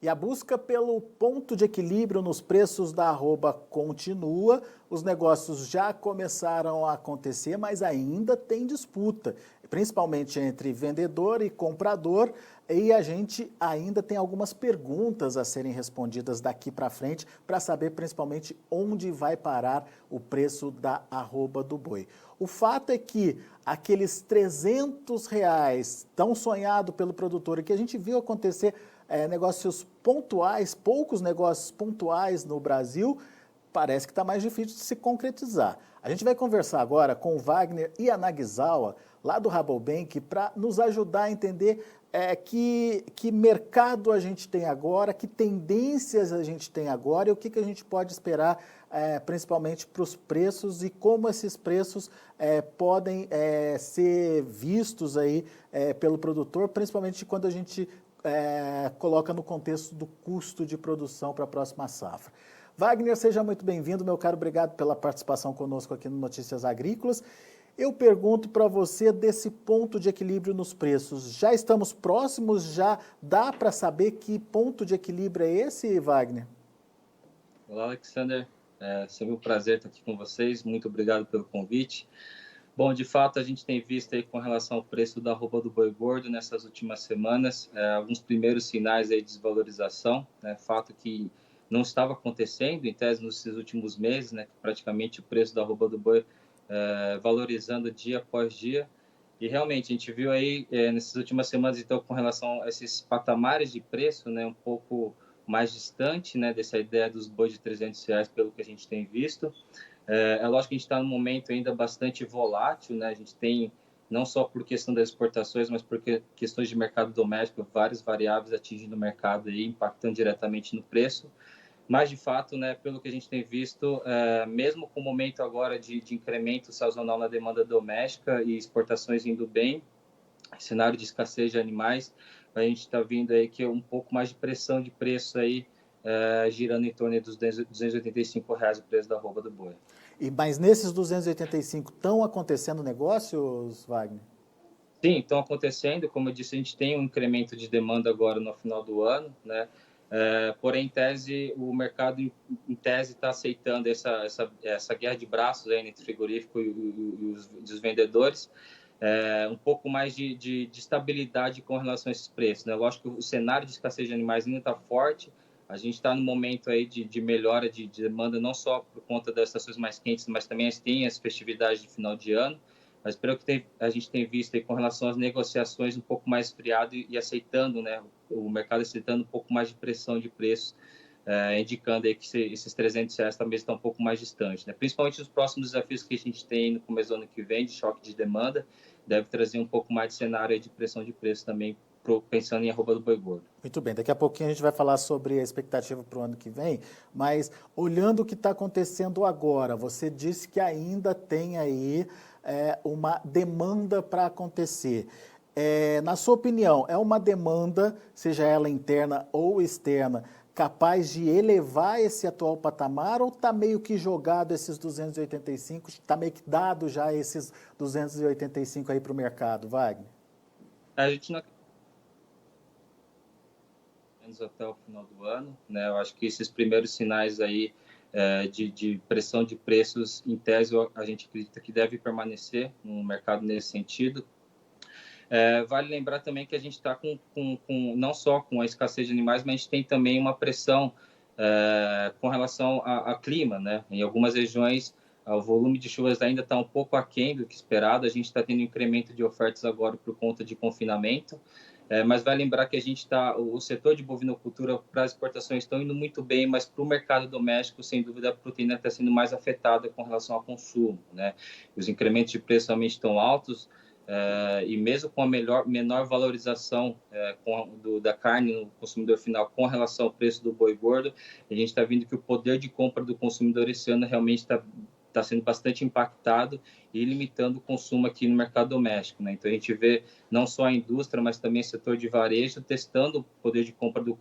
E a busca pelo ponto de equilíbrio nos preços da arroba continua. Os negócios já começaram a acontecer, mas ainda tem disputa, principalmente entre vendedor e comprador. E a gente ainda tem algumas perguntas a serem respondidas daqui para frente, para saber principalmente onde vai parar o preço da arroba do boi. O fato é que aqueles R$ 300 tão sonhado pelo produtor e que a gente viu acontecer negócios pontuais, poucos negócios pontuais no Brasil, parece que está mais difícil de se concretizar. A gente vai conversar agora com o Wagner e a Nagzawa, lá do Rabobank, para nos ajudar a entender que mercado a gente tem agora, que tendências a gente tem agora e o que a gente pode esperar, principalmente para os preços e como esses preços podem ser vistos aí pelo produtor, principalmente quando a gente coloca no contexto do custo de produção para a próxima safra. Wagner, seja muito bem-vindo, meu caro, obrigado pela participação conosco aqui no Notícias Agrícolas. Eu pergunto para você desse ponto de equilíbrio nos preços. Já estamos próximos? Já dá para saber que ponto de equilíbrio é esse, Wagner? Olá, Alexander. Sempre um prazer estar aqui com vocês. Muito obrigado pelo convite. Bom, de fato, a gente tem visto aí com relação ao preço da arroba do boi gordo nessas últimas semanas, alguns primeiros sinais aí de desvalorização, né? Fato que não estava acontecendo, em tese, nesses últimos meses, né? Praticamente o preço da arroba do boi valorizando dia após dia. E realmente a gente viu aí nessas últimas semanas, então, com relação a esses patamares de preço, né? Um pouco mais distante, né? Dessa ideia dos bois de R$ 300, pelo que a gente tem visto. Lógico que a gente está num momento ainda bastante volátil, né? A gente tem, não só por questão das exportações, mas por questões de mercado doméstico, várias variáveis atingindo o mercado e impactando diretamente no preço. Mas, de fato, né, pelo que a gente tem visto, mesmo com o momento agora de incremento sazonal na demanda doméstica e exportações indo bem, cenário de escassez de animais, a gente está vindo aí que é um pouco mais de pressão de preço aí, girando em torno dos R$ 285 o preço da arroba do boi. Mas nesses 285 estão acontecendo negócios, Wagner? Sim, estão acontecendo. Como eu disse, a gente tem um incremento de demanda agora no final do ano, né? Porém, em tese, o mercado em tese está aceitando essa guerra de braços aí entre frigorífico e os vendedores, um pouco mais de estabilidade com relação a esses preços, né? Lógico que o cenário de escassez de animais ainda está forte. A gente está no momento aí de melhora de demanda, não só por conta das estações mais quentes, mas também tem as festividades de final de ano. Mas pelo que a gente tem visto aí com relação às negociações um pouco mais esfriado e aceitando, né, o mercado aceitando um pouco mais de pressão de preço, indicando aí que esses R$ 300 também estão um pouco mais distantes, né? Principalmente os próximos desafios que a gente tem no começo do ano que vem, de choque de demanda, deve trazer um pouco mais de cenário aí de pressão de preço também, pensando em arroba do boi gordo. Muito bem, daqui a pouquinho a gente vai falar sobre a expectativa para o ano que vem, mas olhando o que está acontecendo agora, você disse que ainda tem aí uma demanda para acontecer. Na sua opinião, é uma demanda, seja ela interna ou externa, capaz de elevar esse atual patamar ou está meio que jogado esses 285, está meio que dado já esses 285 aí para o mercado, Wagner? A gente não até o final do ano, né? Eu acho que esses primeiros sinais aí de pressão de preços, em tese, a gente acredita que deve permanecer no mercado nesse sentido. Vale lembrar também que a gente está não só com a escassez de animais, mas a gente tem também uma pressão com relação a clima, né? Em algumas regiões, o volume de chuvas ainda está um pouco aquém do que esperado. A gente está tendo um incremento de ofertas agora por conta de confinamento. Mas vai lembrar que o setor de bovinocultura para as exportações estão indo muito bem, mas para o mercado doméstico, sem dúvida, a proteína está sendo mais afetada com relação ao consumo, né? Os incrementos de preço realmente estão altos, e mesmo com a menor valorização da carne no consumidor final com relação ao preço do boi gordo, a gente está vendo que o poder de compra do consumidor esse ano realmente está sendo bastante impactado e limitando o consumo aqui no mercado doméstico, né? Então, a gente vê não só a indústria, mas também o setor de varejo testando o poder de compra do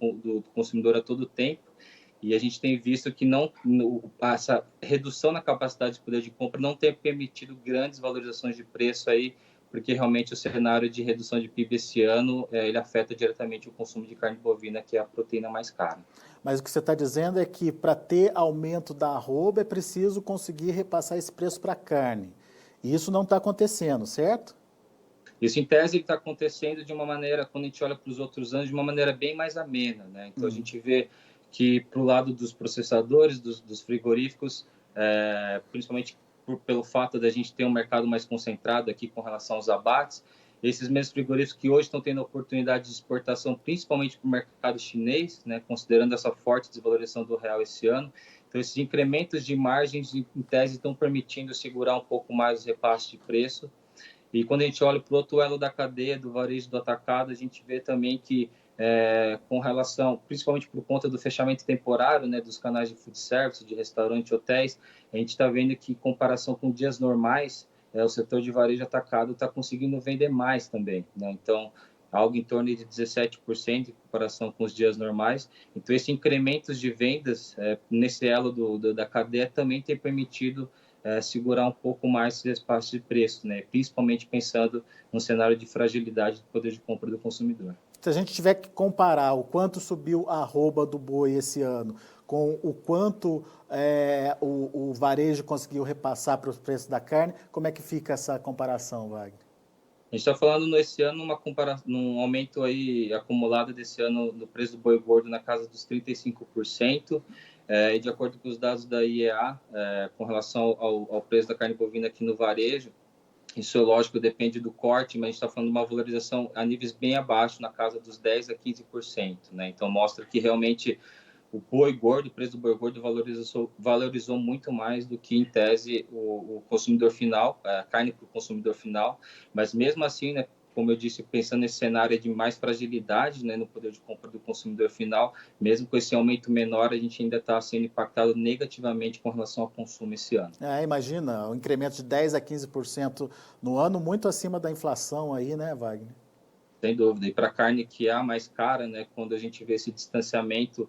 consumidor a todo tempo, e a gente tem visto que essa redução na capacidade de poder de compra não tem permitido grandes valorizações de preço aí porque realmente o cenário de redução de PIB esse ano, ele afeta diretamente o consumo de carne bovina, que é a proteína mais cara. Mas o que você está dizendo é que para ter aumento da arroba é preciso conseguir repassar esse preço para a carne. E isso não está acontecendo, certo? Isso, em tese, está acontecendo de uma maneira, quando a gente olha para os outros anos, de uma maneira bem mais amena, né? Então, a gente vê que, para o lado dos processadores, dos frigoríficos, principalmente pelo fato da gente ter um mercado mais concentrado aqui com relação aos abates, esses mesmos frigoríficos que hoje estão tendo a oportunidade de exportação, principalmente para o mercado chinês, né? Considerando essa forte desvalorização do real esse ano. Então, esses incrementos de margens, em tese, estão permitindo segurar um pouco mais os repasses de preço. E quando a gente olha para o outro elo da cadeia do varejo do atacado, a gente vê também que, com relação, principalmente por conta do fechamento temporário, né, dos canais de food service, de restaurante e hotéis, a gente está vendo que, em comparação com dias normais, o setor de varejo atacado está conseguindo vender mais também, né? Então, algo em torno de 17% em comparação com os dias normais. Então, esse incremento de vendas nesse elo da cadeia também tem permitido segurar um pouco mais esse espaço de preço, né? Principalmente pensando no cenário de fragilidade do poder de compra do consumidor. Se a gente tiver que comparar o quanto subiu a arroba do boi esse ano com o quanto o varejo conseguiu repassar para os preços da carne, como é que fica essa comparação, Wagner? A gente está falando nesse ano num aumento aí acumulado desse ano do preço do boi gordo na casa dos 35%. E de acordo com os dados da IEA, com relação ao preço da carne bovina aqui no varejo, isso, lógico, depende do corte, mas a gente está falando de uma valorização a níveis bem abaixo, na casa dos 10% a 15%, né? Então, mostra que realmente o preço do boi gordo valorizou muito mais do que, em tese, o consumidor final, a carne para o consumidor final. Mas, mesmo assim, né, como eu disse, pensando nesse cenário de mais fragilidade, né, no poder de compra do consumidor final, mesmo com esse aumento menor, a gente ainda está sendo impactado negativamente com relação ao consumo esse ano. Imagina, um incremento de 10% a 15% no ano, muito acima da inflação aí, né, Wagner? Sem dúvida. E para a carne que é a mais cara, né, quando a gente vê esse distanciamento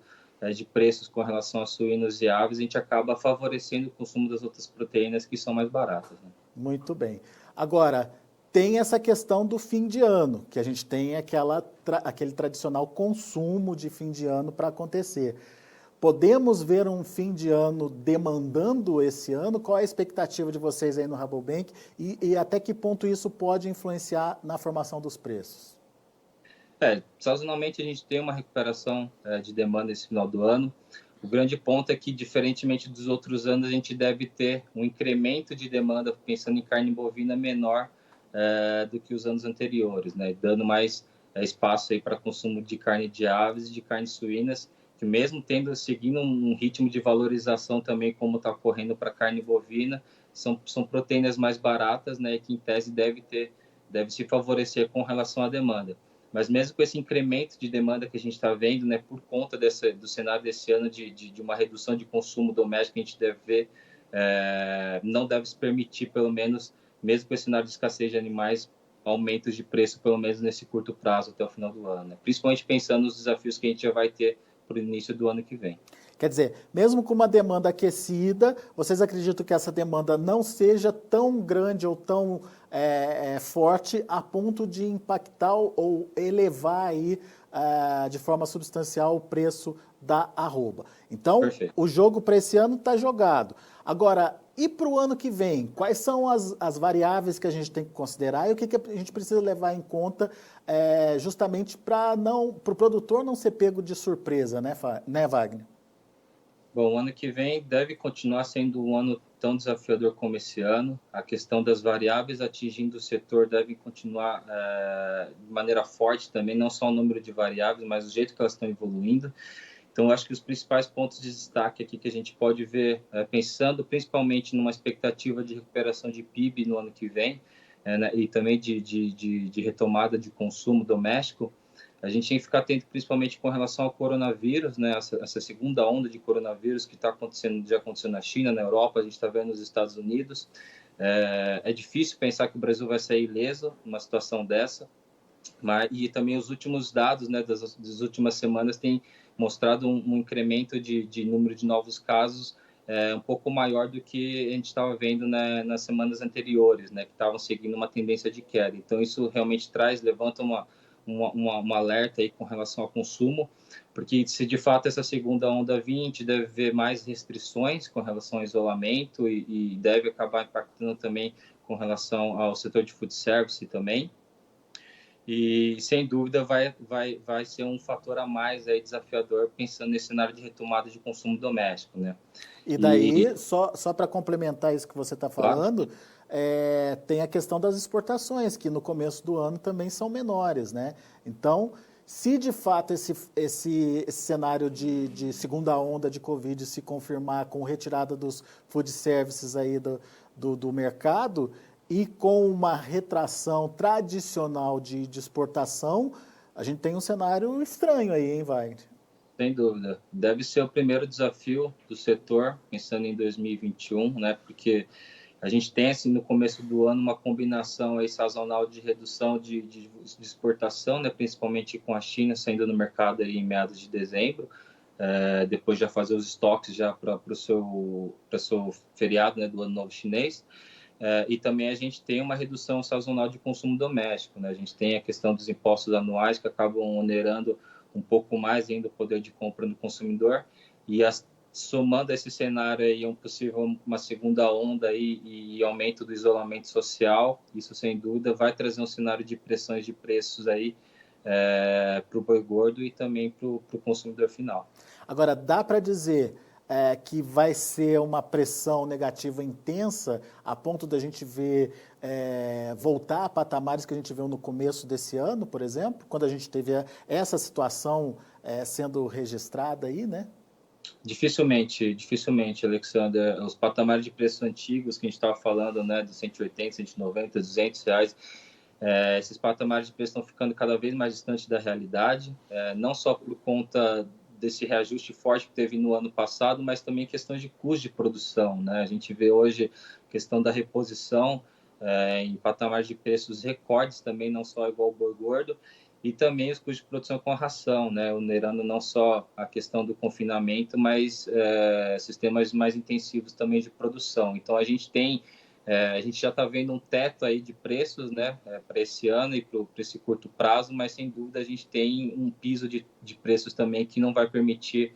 de preços com relação a suínos e aves, a gente acaba favorecendo o consumo das outras proteínas que são mais baratas, né? Muito bem. Agora, tem essa questão do fim de ano, que a gente tem aquele tradicional consumo de fim de ano para acontecer. Podemos ver um fim de ano demandando esse ano? Qual é a expectativa de vocês aí no Rabobank e até que ponto isso pode influenciar na formação dos preços? Sazonalmente a gente tem uma recuperação de demanda esse final do ano. O grande ponto é que, diferentemente dos outros anos, a gente deve ter um incremento de demanda, pensando em carne bovina, menor do que os anos anteriores, né? Dando mais espaço aí para consumo de carne de aves e de carnes suínas, que mesmo seguindo um ritmo de valorização também, como está ocorrendo para a carne bovina, são proteínas mais baratas, né? Que, em tese, deve se favorecer com relação à demanda. Mas mesmo com esse incremento de demanda que a gente está vendo, né, por conta do cenário desse ano de uma redução de consumo doméstico que a gente deve ver, não deve se permitir, pelo menos, mesmo com esse cenário de escassez de animais, aumentos de preço, pelo menos nesse curto prazo até o final do ano, né? Principalmente pensando nos desafios que a gente já vai ter para o início do ano que vem. Quer dizer, mesmo com uma demanda aquecida, vocês acreditam que essa demanda não seja tão grande ou tão forte a ponto de impactar ou elevar aí, de forma substancial o preço da arroba. Então, Perfeito. O jogo para esse ano está jogado. Agora, e para o ano que vem? Quais são as variáveis que a gente tem que considerar e o que a gente precisa levar em conta justamente para o produtor não ser pego de surpresa, né, Wagner? Bom, o ano que vem deve continuar sendo um ano tão desafiador como esse ano. A questão das variáveis atingindo o setor deve continuar de maneira forte também, não só o número de variáveis, mas o jeito que elas estão evoluindo. Então, acho que os principais pontos de destaque aqui que a gente pode ver, pensando principalmente numa expectativa de recuperação de PIB no ano que vem, né, e também de retomada de consumo doméstico, a gente tem que ficar atento principalmente com relação ao coronavírus, né, essa segunda onda de coronavírus que já aconteceu na China, na Europa, a gente está vendo nos Estados Unidos. É difícil pensar que o Brasil vai sair ileso numa situação dessa, e também os últimos dados, né, das últimas semanas têm mostrado um incremento de número de novos casos um pouco maior do que a gente estava vendo, né, nas semanas anteriores, né, que estavam seguindo uma tendência de queda. Então, isso realmente levanta um alerta aí com relação ao consumo, porque se de fato essa segunda onda vir, a gente deve ver mais restrições com relação ao isolamento e deve acabar impactando também com relação ao setor de food service também. E, sem dúvida, vai ser um fator a mais aí desafiador pensando nesse cenário de retomada de consumo doméstico, né? E E, daí, só para complementar isso que você está claro, falando, tem a questão das exportações, que no começo do ano também são menores, né? Então, se de fato esse cenário de segunda onda de Covid se confirmar com retirada dos food services aí do mercado e com uma retração tradicional de exportação, a gente tem um cenário estranho aí, hein, Wagner? sem dúvida. Deve ser o primeiro desafio do setor, pensando em 2021, né? Porque a gente tem, assim, no começo do ano, uma combinação aí sazonal de redução de exportação, né? Principalmente com a China saindo no mercado aí em meados de dezembro, depois já fazer os estoques já para o seu feriado, né, do Ano Novo Chinês. E também a gente tem uma redução sazonal de consumo doméstico, né? A gente tem a questão dos impostos anuais que acabam onerando um pouco mais ainda o poder de compra do consumidor e somando esse cenário aí uma segunda onda aí, e aumento do isolamento social, isso sem dúvida vai trazer um cenário de pressões de preços aí para o boi gordo e também para o consumidor final. Agora, dá para dizer que vai ser uma pressão negativa intensa a ponto da gente ver voltar a patamares que a gente viu no começo desse ano, por exemplo, quando a gente teve essa situação sendo registrada aí, né? Dificilmente, Alexander. Os patamares de preço antigos que a gente estava falando, né, de 180, 190, R$ 200, esses patamares de preço estão ficando cada vez mais distantes da realidade, não só por conta desse reajuste forte que teve no ano passado, mas também questões de custo de produção, né? A gente vê hoje a questão da reposição em patamares de preços recordes também, não só igual o boi gordo, e também os custos de produção com a ração, né? Onerando não só a questão do confinamento, mas sistemas mais intensivos também de produção. Então, a gente já está vendo um teto aí de preços, né, para esse ano e para esse curto prazo, mas sem dúvida a gente tem um piso de preços também que não vai permitir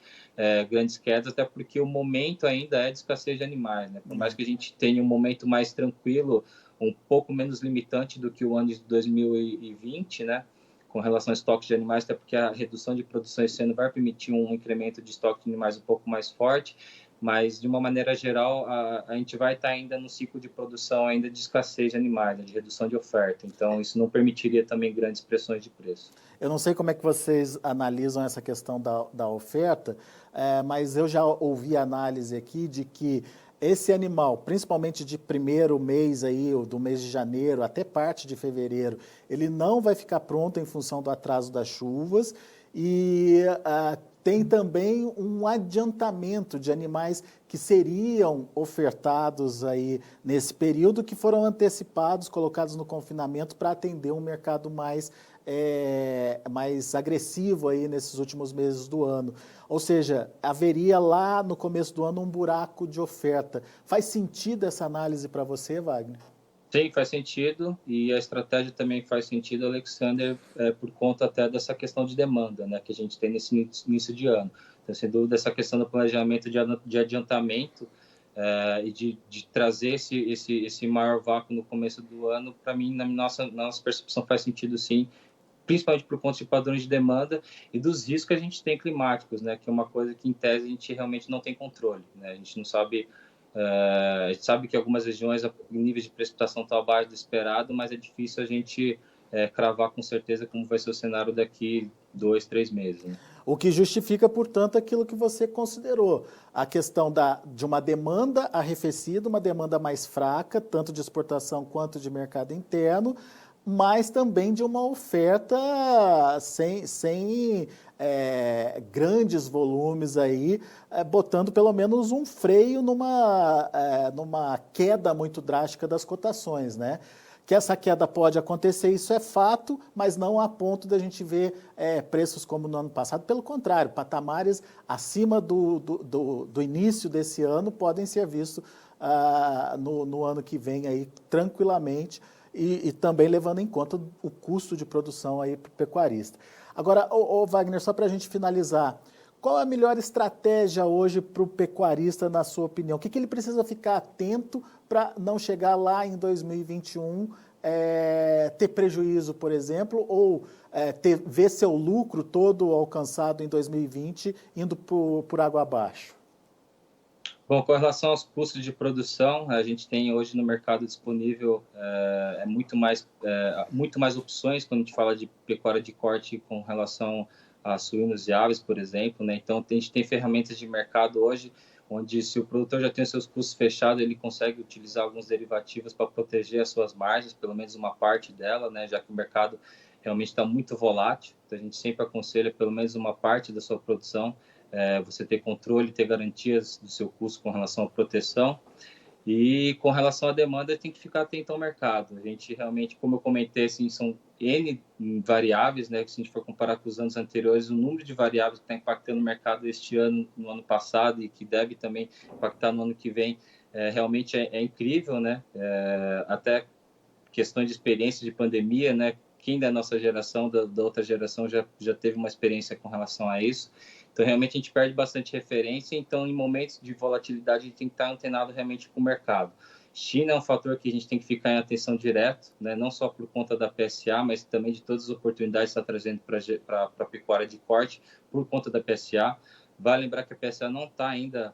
grandes quedas, até porque o momento ainda é de escassez de animais, né? Por mais que a gente tenha um momento mais tranquilo, um pouco menos limitante do que o ano de 2020, né, com relação a estoques de animais, até porque a redução de produção esse ano vai permitir um incremento de estoque de animais um pouco mais forte, mas de uma maneira geral a gente vai estar ainda no ciclo de produção ainda de escassez de animais, né, de redução de oferta, então isso não permitiria também grandes pressões de preço. Eu não sei como é que vocês analisam essa questão da oferta, mas eu já ouvi análise aqui de que esse animal, principalmente de primeiro mês aí, ou do mês de janeiro até parte de fevereiro, ele não vai ficar pronto em função do atraso das chuvas e tem também um adiantamento de animais que seriam ofertados aí nesse período, que foram antecipados, colocados no confinamento para atender um mercado mais agressivo aí nesses últimos meses do ano. Ou seja, haveria lá no começo do ano um buraco de oferta. Faz sentido essa análise para você, Wagner? Sim, faz sentido, e a estratégia também faz sentido, Alexander, por conta até dessa questão de demanda, né, que a gente tem nesse início de ano. Então, sem dúvida, essa questão do planejamento de adiantamento e de trazer esse maior vácuo no começo do ano, para mim, na nossa percepção, faz sentido sim, principalmente por conta de padrões de demanda e dos riscos que a gente tem climáticos, né, que é uma coisa que, em tese, a gente realmente não tem controle, né, a gente não sabe. A gente sabe que algumas regiões o nível de precipitação está abaixo do esperado, mas é difícil a gente cravar com certeza como vai ser o cenário daqui 2, 3 meses. Né? O que justifica, portanto, aquilo que você considerou, a questão de uma demanda arrefecida, uma demanda mais fraca, tanto de exportação quanto de mercado interno, mas também de uma oferta sem grandes volumes aí, botando pelo menos um freio numa queda muito drástica das cotações, né? que essa queda pode acontecer, isso é fato, mas não a ponto da gente ver preços como no ano passado. Pelo contrário, patamares acima do início desse ano podem ser vistos no ano que vem aí, tranquilamente, e também levando em conta o custo de produção aí para o pecuarista. Agora, Wagner, só para a gente finalizar, qual a melhor estratégia hoje para o pecuarista, na sua opinião? O que ele precisa ficar atento para não chegar lá em 2021, ter prejuízo, por exemplo, ou ver seu lucro todo alcançado em 2020 indo por água abaixo? Bom, com relação aos custos de produção, a gente tem hoje no mercado disponível muito mais opções quando a gente fala de pecuária de corte com relação a suínos e aves, por exemplo, né? Então, a gente tem ferramentas de mercado hoje, onde se o produtor já tem os seus custos fechados, ele consegue utilizar alguns derivativos para proteger as suas margens, pelo menos uma parte dela, né? Já que o mercado realmente está muito volátil, então a gente sempre aconselha pelo menos uma parte da sua produção, você ter controle, ter garantias do seu custo com relação à proteção. E com relação à demanda, tem que ficar atento ao mercado. A gente realmente, como eu comentei, assim, são N variáveis, né? Se a gente for comparar com os anos anteriores, o número de variáveis que está impactando o mercado este ano, no ano passado, e que deve também impactar no ano que vem, realmente é incrível, né? Até questões de experiência de pandemia, né? Quem da nossa geração, da outra geração, já teve uma experiência com relação a isso. Então, realmente, a gente perde bastante referência. Então, em momentos de volatilidade, a gente tem que estar antenado realmente com o mercado. China é um fator que a gente tem que ficar em atenção direto, né? Não só por conta da PSA, mas também de todas as oportunidades que está trazendo para a pecuária de corte por conta da PSA. Vale lembrar que a PSA não está ainda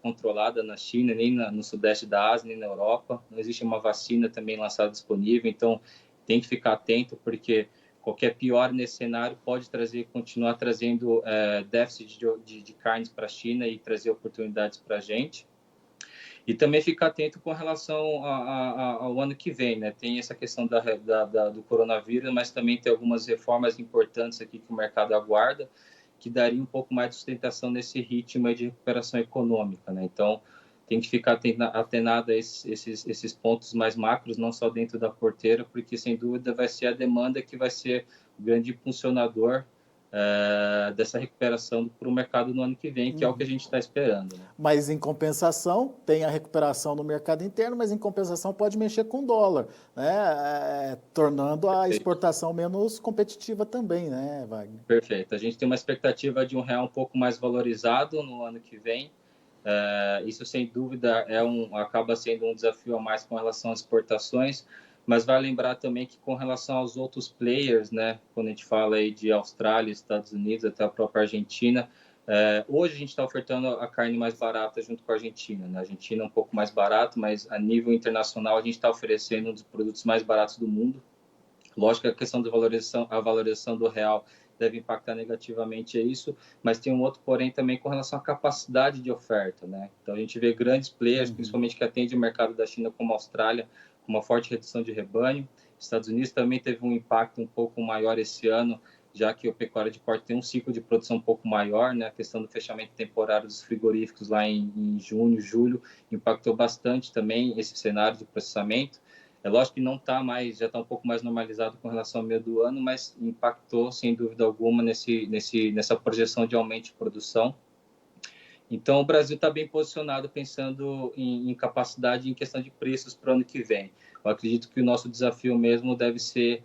controlada na China, nem no sudeste da Ásia, nem na Europa. Não existe uma vacina também lançada disponível, então tem que ficar atento, porque qualquer pior nesse cenário pode continuar trazendo déficit de carnes para a China e trazer oportunidades para a gente. E também ficar atento com relação ao ano que vem, né? Tem essa questão do coronavírus, mas também tem algumas reformas importantes aqui que o mercado aguarda, que daria um pouco mais de sustentação nesse ritmo de recuperação econômica, né? Então, tem que ficar atenado a esses pontos mais macros, não só dentro da porteira, porque, sem dúvida, vai ser a demanda que vai ser o grande impulsionador dessa recuperação para o mercado no ano que vem, que é o que a gente está esperando, né? Mas, em compensação, tem a recuperação no mercado interno, mas, em compensação, pode mexer com o dólar, né? Tornando a exportação menos competitiva também, né, Wagner? Perfeito. A gente tem uma expectativa de R$1 um pouco mais valorizado no ano que vem. Isso, sem dúvida, acaba sendo um desafio a mais com relação às exportações, mas vai lembrar também que, com relação aos outros players, né, quando a gente fala aí de Austrália, Estados Unidos, até a própria Argentina, hoje a gente está ofertando a carne mais barata junto com a Argentina, né? A Argentina é um pouco mais barato, mas a nível internacional a gente está oferecendo um dos produtos mais baratos do mundo. Lógico que a questão da valorização do real deve impactar negativamente isso, mas tem um outro porém também com relação à capacidade de oferta, né? Então a gente vê grandes players, principalmente que atendem o mercado da China, como a Austrália, com uma forte redução de rebanho. Estados Unidos também teve um impacto um pouco maior esse ano, já que o pecuária de corte tem um ciclo de produção um pouco maior, né? A questão do fechamento temporário dos frigoríficos lá em junho, julho, impactou bastante também esse cenário de processamento. É lógico que não está mais, já está um pouco mais normalizado com relação ao meio do ano, mas impactou, sem dúvida alguma, nessa projeção de aumento de produção. Então, o Brasil está bem posicionado pensando em capacidade e em questão de preços para o ano que vem. Eu acredito que o nosso desafio mesmo deve ser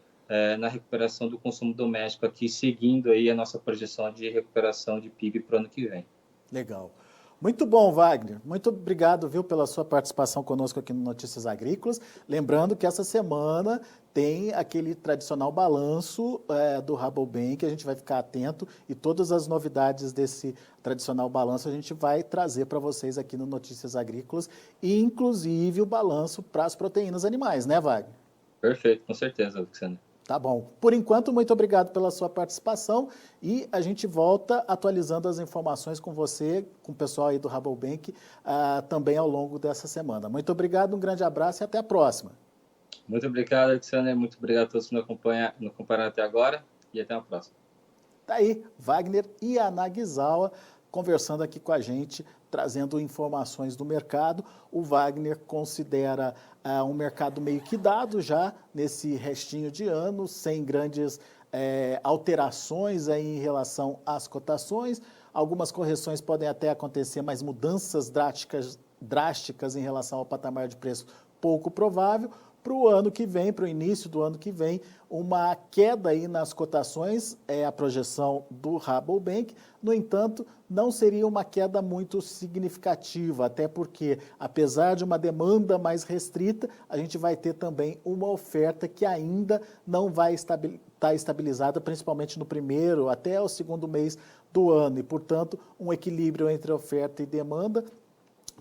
na recuperação do consumo doméstico aqui, seguindo aí a nossa projeção de recuperação de PIB para o ano que vem. Legal. Muito bom, Wagner. Muito obrigado, viu, pela sua participação conosco aqui no Notícias Agrícolas. Lembrando que essa semana tem aquele tradicional balanço do Rabobank, que a gente vai ficar atento, e todas as novidades desse tradicional balanço a gente vai trazer para vocês aqui no Notícias Agrícolas, e inclusive o balanço para as proteínas animais, né, Wagner? Perfeito, com certeza, Alexandre. Tá bom. Por enquanto, muito obrigado pela sua participação, e a gente volta atualizando as informações com você, com o pessoal aí do Rabobank, também ao longo dessa semana. Muito obrigado, um grande abraço e até a próxima. Muito obrigado, Alexandre. Muito obrigado a todos que nos acompanharam até agora, e até a próxima. Tá aí, Wagner Yanagisawa, conversando aqui com a gente, trazendo informações do mercado. O Wagner considera um mercado meio que dado já nesse restinho de ano, sem grandes alterações aí em relação às cotações. Algumas correções podem até acontecer, mas mudanças drásticas em relação ao patamar de preço pouco provável. Para o ano que vem, para o início do ano que vem, uma queda aí nas cotações, é a projeção do Rabobank. No entanto, não seria uma queda muito significativa, até porque, apesar de uma demanda mais restrita, a gente vai ter também uma oferta que ainda não vai estar estabilizada, principalmente no primeiro até o segundo mês do ano. E, portanto, um equilíbrio entre oferta e demanda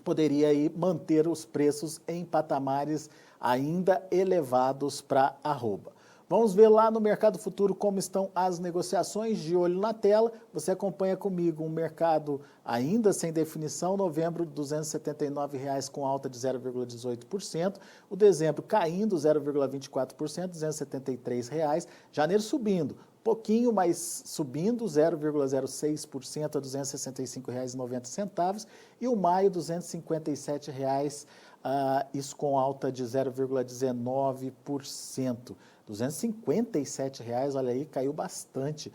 poderia aí manter os preços em patamares ainda elevados para arroba. Vamos ver lá no mercado futuro como estão as negociações, de olho na tela. Você acompanha comigo um mercado ainda sem definição, novembro R$ 279,00 com alta de 0,18%, o dezembro caindo 0,24%, R$ 273,00, janeiro subindo, pouquinho, mas subindo 0,06% a R$ 265,90 e o maio R$ 257,00, isso com alta de 0,19%. R$ 257,00, olha aí, caiu bastante.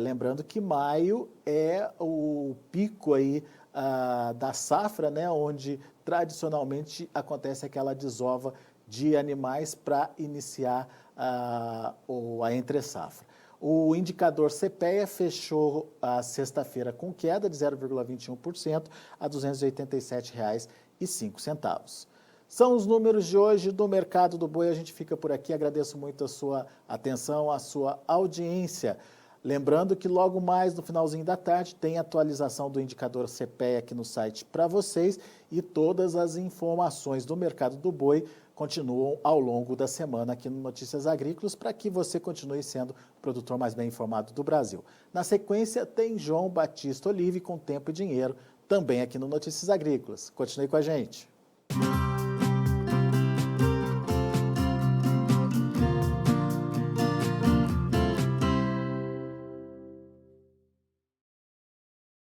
Lembrando que maio é o pico aí da safra, né, onde tradicionalmente acontece aquela desova de animais para iniciar a entre-safra. O indicador CPEA fechou a sexta-feira com queda de 0,21% a R$ 287,05. São os números de hoje do mercado do boi. A gente fica por aqui. Agradeço muito a sua atenção, a sua audiência. Lembrando que logo mais no finalzinho da tarde tem atualização do indicador CPEA aqui no site para vocês e todas as informações do mercado do boi continuam ao longo da semana aqui no Notícias Agrícolas para que você continue sendo o produtor mais bem informado do Brasil. Na sequência tem João Batista Olive com Tempo e Dinheiro, também aqui no Notícias Agrícolas. Continue com a gente.